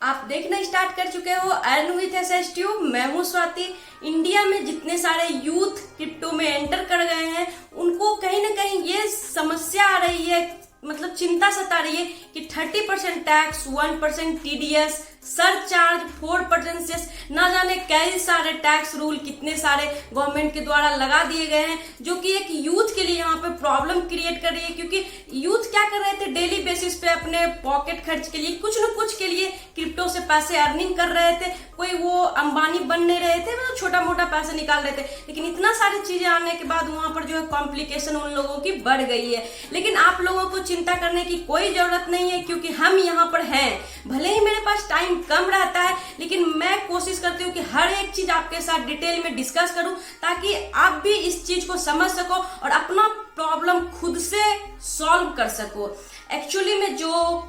आप देखना स्टार्ट कर चुके हो अर्न विथ एसएस ट्यूब। मैं हूं स्वाति। इंडिया में जितने सारे यूथ क्रिप्टो में एंटर कर गए हैं उनको कहीं ना कहीं ये समस्या आ रही है, मतलब चिंता सता रही है कि 30% टैक्स, 1% टीडीएस, सरचार्ज, 4% सेस, ना जाने कई सारे टैक्स रूल कितने सारे गवर्नमेंट के द्वारा लगा दिए गए हैं, जो कि एक यूथ के लिए यहाँ पे प्रॉब्लम क्रिएट कर रही है। क्योंकि यूथ क्या कर रहे थे, डेली बेसिस पे अपने पॉकेट खर्च के लिए कुछ न कुछ के लिए क्रिप्टो से पैसे अर्निंग कर रहे थे। कोई वो अंबानी बन नहीं रहे थे, मतलब छोटा मोटा पैसा निकाल रहे थे। लेकिन इतना सारी चीजें आने के बाद वहां पर जो है कॉम्प्लिकेशन उन लोगों की बढ़ गई है। लेकिन आप लोगों को चिंता करने की कोई जरूरत नहीं है, क्योंकि हम यहाँ पर हैं। भले ही मेरे पास टाइम कम रहता है, लेकिन मैं कोशिश करती हूँ कि हर एक चीज आपके साथ डिटेल में डिस्कस करूं, ताकि आप भी इस चीज को समझ सको और अपना प्रॉब्लम खुद से सॉल्व कर सको। एक्चुअली में जो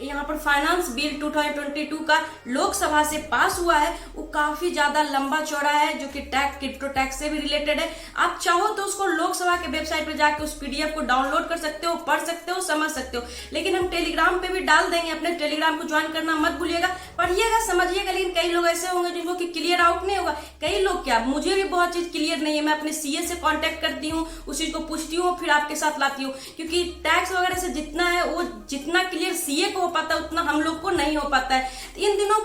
यहाँ पर फाइनेंस बिल 2022 का लोकसभा से पास हुआ है वो काफी ज्यादा लंबा चौड़ा है, जो कि क्रिप्टो टैक्स से भी रिलेटेड है। आप चाहो तो उसको लोकसभा के वेबसाइट पर जाकर उस पीडीएफ को डाउनलोड कर सकते हो, पढ़ सकते हो, समझ सकते हो। लेकिन हम टेलीग्राम पे भी डाल देंगे, अपने टेलीग्राम को ज्वाइन करना मत भूलिएगा। पढ़िएगा, समझिएगा। लेकिन कई लोग ऐसे होंगे जिनको कि क्लियर आउट नहीं होगा। कई लोग क्या, मुझे भी बहुत चीज क्लियर नहीं है। मैं अपने सीए से कॉन्टेक्ट करती हूँ, उस चीज को पूछती हूँ, फिर आपके साथ लाती हूँ। क्योंकि टैक्स वगैरह से जितना है वो जितना क्लियर सीए को हो पाता है उतना हम लोग को नहीं हो पाता है। इन दिनों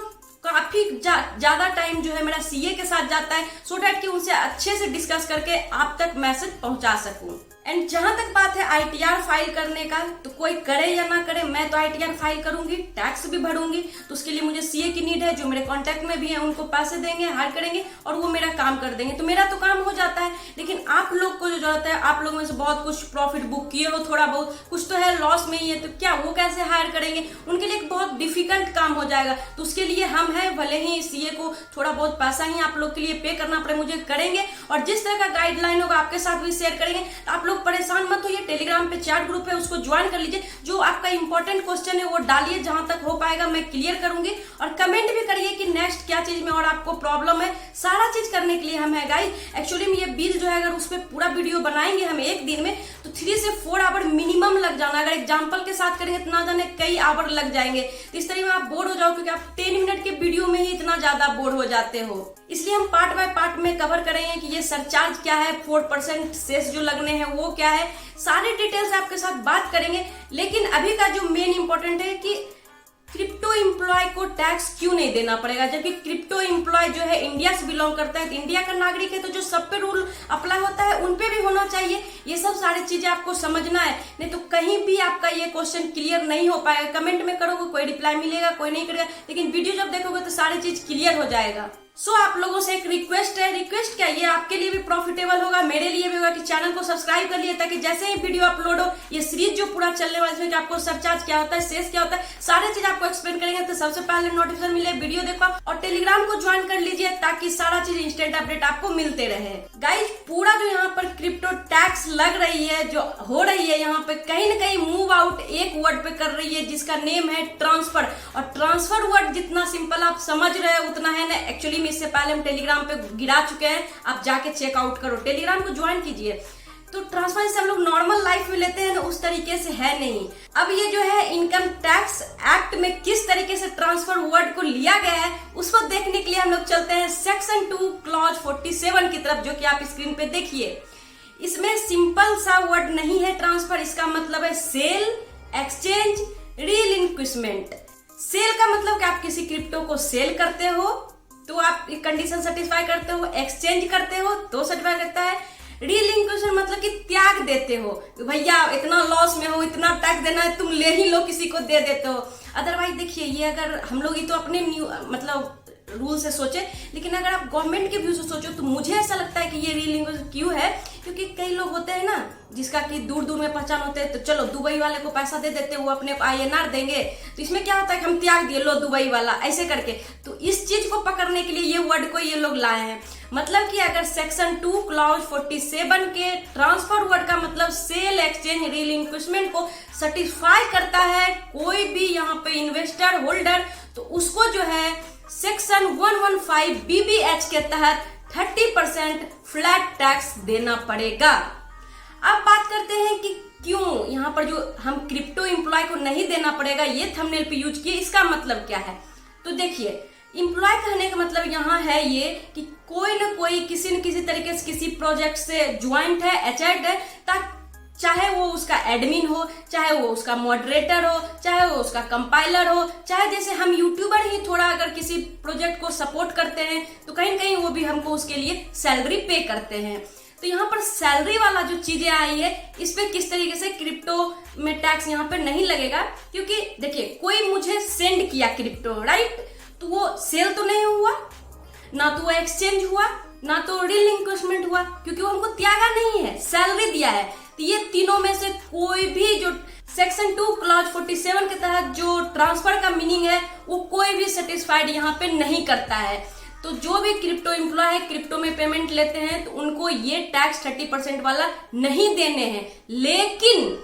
काफी ज्यादा टाइम जो है मेरा सीए के साथ जाता है, सो डैट कि उनसे अच्छे से डिस्कस करके आप तक मैसेज पहुंचा सकूं। एंड जहां तक बात है आईटीआर फाइल करने का, तो कोई करे या ना करे, मैं तो आईटीआर फाइल करूंगी, टैक्स भी भरूंगी। तो उसके लिए मुझे सीए की नीड है। जो मेरे कांटेक्ट में भी है उनको पैसे देंगे, हायर करेंगे और वो मेरा काम कर देंगे, तो मेरा तो काम हो जाता है। लेकिन आप लोग को जो जरूरत है, आप लोगों में से बहुत कुछ प्रॉफिट बुक किए हो, थोड़ा बहुत कुछ तो है लॉस में ही है, तो क्या वो कैसे हायर करेंगे? उनके लिए एक बहुत डिफिकल्ट काम हो जाएगा। तो उसके लिए हम हैं, भले ही सीए को थोड़ा बहुत पैसा ही आप लोग के लिए पे करना पड़े, मुझे करेंगे। और जिस तरह का गाइडलाइन होगा आपके साथ भी शेयर करेंगे। तो आप लोग परेशान मत होइए, टेलीग्राम पे चैट ग्रुप है उसको ज्वाइन कर लीजिए। जो आपका इंपॉर्टेंट क्वेश्चन है वो डालिए, जहां तक हो पाएगा मैं क्लियर करूंगी। और कमेंट भी करिए कि नेक्स्ट क्या चीज में और आपको प्रॉब्लम है। सारा चीज करने के लिए हम है गाइस। एक्चुअली में ये बिल जो है, अगर उस पर पूरा वीडियो बनाएंगे हम एक दिन में, तो 3 से 4 आवर मिनिमम लग जाना। अगर एग्जाम्पल के साथ करेंगे तो ना जाने कई आवर लग जाएंगे। तो इस तरह में आप बोर हो जाओ, क्योंकि आप 10 मिनट के वीडियो में ही इतना ज्यादा बोर हो जाते हो। इसलिए हम पार्ट बाय पार्ट में कवर करेंगे कि ये सरचार्ज क्या है, 4% सेस जो लगने हैं वो क्या है, सारी डिटेल्स आपके साथ बात करेंगे। लेकिन अभी का जो मेन इंपॉर्टेंट है कि क्रिप्टो एम्प्लॉय को टैक्स क्यों नहीं देना पड़ेगा, जबकि क्रिप्टो एम्प्लॉय जो है इंडिया से बिलोंग करता है, तो इंडिया का नागरिक है, तो जो सब पे रूल अप्लाई होता है उन पे भी होना चाहिए। ये सब सारी चीजें आपको समझना है, नहीं तो कहीं भी आपका ये क्वेश्चन क्लियर नहीं हो पाएगा। कमेंट में करोगे कोई रिप्लाई मिलेगा, कोई नहीं करेगा, लेकिन वीडियो जब देखोगे तो सारी चीज क्लियर हो जाएगा। सो आप लोगों से एक रिक्वेस्ट है, रिक्वेस्ट क्या, ये आपके लिए भी प्रॉफिटेबल होगा, मेरे लिए भी होगा, कि चैनल को सब्सक्राइब कर लिए, ताकि जैसे ही वीडियो अपलोड हो, ये सीरीज जो पूरा चलने वाला है, आपको सरचार्ज क्या होता है, सेस क्या होता है, सारी चीज आपको एक्सप्लेन करेंगे। तो सबसे पहले नोटिफिकेशन मिले, वीडियो देखो और टेलीग्राम को ज्वाइन कर लीजिए, ताकि सारा चीज इंस्टेंट अपडेट आपको मिलते रहे। गाइज, पूरा जो यहाँ पर क्रिप्टो टैक्स लग रही है, जो हो रही है यहाँ पे, कहीं ना कहीं मूव आउट एक वर्ड पे कर रही है, जिसका नेम है ट्रांसफर। और ट्रांसफर वर्ड जितना सिंपल आप समझ रहे हैं उतना है ना, एक्चुअली इससे पहले हम टेलीग्राम पे गिरा चुके हैं, आप जाके चेकआउट करो, टेलीग्राम को ज्वाइन कीजिए। तो ट्रांसफर से हम लोग नॉर्मल लाइफ में लेते हैं ना, उस तरीके से है नहीं। अब ये जो है इनकम टैक्स एक्ट में किस तरीके से ट्रांसफर वर्ड को लिया गया है, उसको देखने के लिए हम लोग चलते हैं सेक्शन 2 क्लॉज 47 की तरफ, जो कि आप स्क्रीन पे देखिए। इसमें सिंपल सा वर्ड नहीं है ट्रांसफर, इसका मतलब है सेल, एक्सचेंज, रिलिंक्विशमेंट। सेल का मतलब कि आप किसी क्रिप्टो को सेल करते हो तो आप कंडीशन सेटिस्फाई करते हो, एक्सचेंज करते हो तो सेटिस्फाई करता है। रिलिंक्विशन मतलब कि त्याग देते हो, भैया इतना लॉस में हो, इतना टैक्स देना है, तुम ले ही लो, किसी को दे देते हो। अदरवाइज देखिए, ये अगर हम लोग ये तो अपने मतलब रूल से सोचे, लेकिन अगर आप गवर्नमेंट के व्यू से सोचो तो मुझे ऐसा लगता है कि ये रिलिंक्विशन क्यों है, क्योंकि कई लोग होते हैं ना जिसका कि दूर दूर में पहचान होते हैं, तो चलो दुबई वाले को पैसा दे देते, वो अपने को आईएनआर देंगे, तो इसमें क्या होता है कि हम त्याग दिए, लो दुबई वाला, ऐसे करके। तो इस चीज को पकड़ने के लिए ये वर्ड को ये लोग लाए हैं। मतलब कि अगर सेक्शन 2 क्लॉज 47 के ट्रांसफर वर्ड का मतलब सेल, एक्सचेंज, रिलिंक्विशमेंट को सेटिस्फाई करता है कोई भी यहाँ पे इन्वेस्टर होल्डर, तो उसको जो है सेक्शन 115 BBH के तहत 30% फ्लैट टैक्स देना पड़ेगा। अब बात करते हैं कि क्यों यहाँ पर जो हम क्रिप्टो एम्प्लॉय को नहीं देना पड़ेगा, ये थंबनेल पे यूज किए, इसका मतलब क्या है। तो देखिए, एम्प्लॉय कहने का मतलब यहाँ है ये कि कोई ना कोई किसी न किसी तरीके से किसी प्रोजेक्ट से ज्वाइंट है, अटैच्ड है, ताकि चाहे वो उसका एडमिन हो, चाहे वो उसका मॉडरेटर हो, चाहे वो उसका कंपाइलर हो, चाहे जैसे हम यूट्यूबर ही थोड़ा अगर किसी प्रोजेक्ट को सपोर्ट करते हैं तो कहीं न कहीं वो भी हमको उसके लिए सैलरी पे करते हैं। तो यहाँ पर सैलरी वाला जो चीजें आई है, इस पे किस तरीके से क्रिप्टो में टैक्स यहाँ पे नहीं लगेगा, क्योंकि देखिए कोई मुझे सेंड किया क्रिप्टो, राइट, तो वो सेल तो नहीं हुआ, ना तो वो एक्सचेंज हुआ, ना तो रिलिंक्विशमेंट हुआ, क्योंकि वो हमको त्यागा नहीं है, सैलरी दिया है। तो ये तीनों में से कोई भी जो सेक्शन 2 क्लॉज 47 के तहत जो ट्रांसफर का मीनिंग है वो कोई भी सेटिस्फाइड यहाँ पे नहीं करता है। तो जो भी क्रिप्टो एम्प्लॉय है, क्रिप्टो में पेमेंट लेते हैं, तो उनको ये टैक्स 30% वाला नहीं देने हैं। लेकिन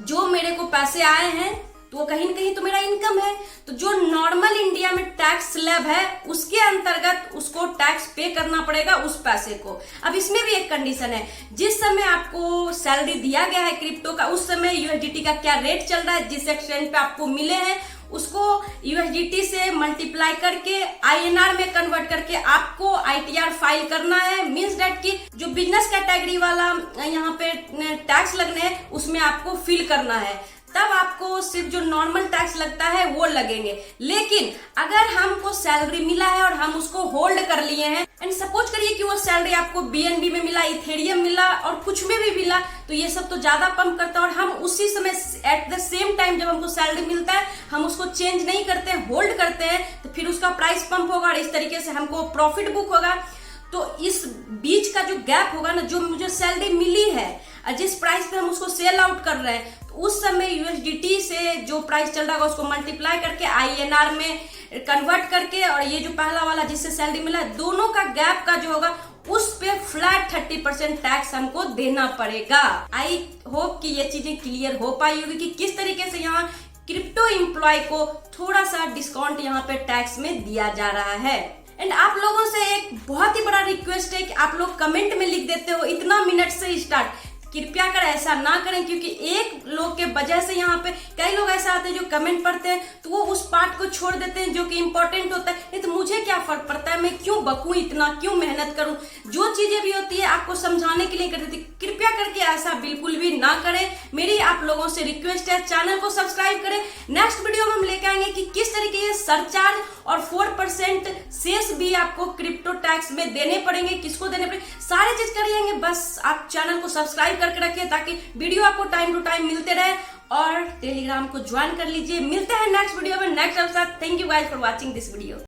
जो मेरे को पैसे आए हैं तो वो कहीं न कहीं तो मेरा इनकम है, तो जो नॉर्मल इंडिया में टैक्स स्लैब है उसके अंतर्गत उसको टैक्स पे करना पड़ेगा उस पैसे को। अब इसमें भी एक कंडीशन है, जिस समय आपको सैलरी दिया गया है क्रिप्टो का, उस समय यूएसडीटी का क्या रेट चल रहा है, जिस एक्सचेंज पे आपको मिले हैं उसको यूएसडीटी से मल्टीप्लाई करके आईएनआर में कन्वर्ट करके आपको आईटीआर फाइल करना है। मींस दैट कि जो बिजनेस कैटेगरी वाला यहाँ पे टैक्स लगने हैं उसमें आपको फिल करना है, तब आपको सिर्फ जो नॉर्मल टैक्स लगता है वो लगेंगे। लेकिन अगर हमको सैलरी मिला है और हम उसको होल्ड कर लिए हैं, एंड सपोज करिए कि वो सैलरी आपको बीएनबी में मिला, इथेरियम मिला और कुछ में भी मिला, तो ये सब तो ज्यादा पंप करता है और हम उसी समय एट द सेम टाइम जब हमको सैलरी मिलता है हम उसको चेंज नहीं करते, होल्ड करते हैं, तो फिर उसका प्राइस पंप होगा और इस तरीके से हमको प्रॉफिट बुक होगा। तो इस बीच का जो गैप होगा ना, जो मुझे सैलरी मिली है जिस प्राइस पे हम उसको सेल आउट कर रहे हैं, तो उस समय यूएसडीटी से जो प्राइस चल रहा है उसको मल्टीप्लाई करके आईएनआर में कन्वर्ट करके और ये जो पहला वाला जिससे सैलरी मिला है, दोनों का गैप का जो होगा उस पे फ्लैट 30% टैक्स हमको देना पड़ेगा। आई होप कि ये चीजें क्लियर हो पाई होगी कि किस तरीके से यहाँ क्रिप्टो एम्प्लॉय को थोड़ा सा डिस्काउंट यहाँ पे टैक्स में दिया जा रहा है। एंड आप लोगों से एक बहुत ही बड़ा रिक्वेस्ट है कि आप लोग कमेंट में लिख देते हो इतना मिनट से स्टार्ट, कृपया कर ऐसा ना करें, क्योंकि एक लोग के वजह से यहाँ पे कई लोग ऐसा आते हैं जो कमेंट पढ़ते हैं तो वो उस पार्ट को छोड़ देते हैं जो कि इंपॉर्टेंट होता है। नहीं तो मुझे क्या फर्क पड़ता है, मैं क्यों बकूं इतना, क्यों मेहनत करूं, जो चीजें भी होती है आपको समझाने के लिए कर देती। कृपया करके ऐसा बिल्कुल भी ना करें, मेरी आप लोगों से रिक्वेस्ट है। चैनल को सब्सक्राइब करें। नेक्स्ट वीडियो में हम लेके आएंगे कि किस तरीके से सरचार्ज और 4% शेष भी आपको क्रिप्टो टैक्स में देने पड़ेंगे, किसको देने पड़ेंगे, सारी चीज करिएंगे। बस आप चैनल को सब्सक्राइब करके रखिए ताकि वीडियो आपको टाइम टू टाइम मिलते रहे, और टेलीग्राम को ज्वाइन कर लीजिए। मिलते हैं नेक्स्ट वीडियो में next episode. Thank you guys for watching this video.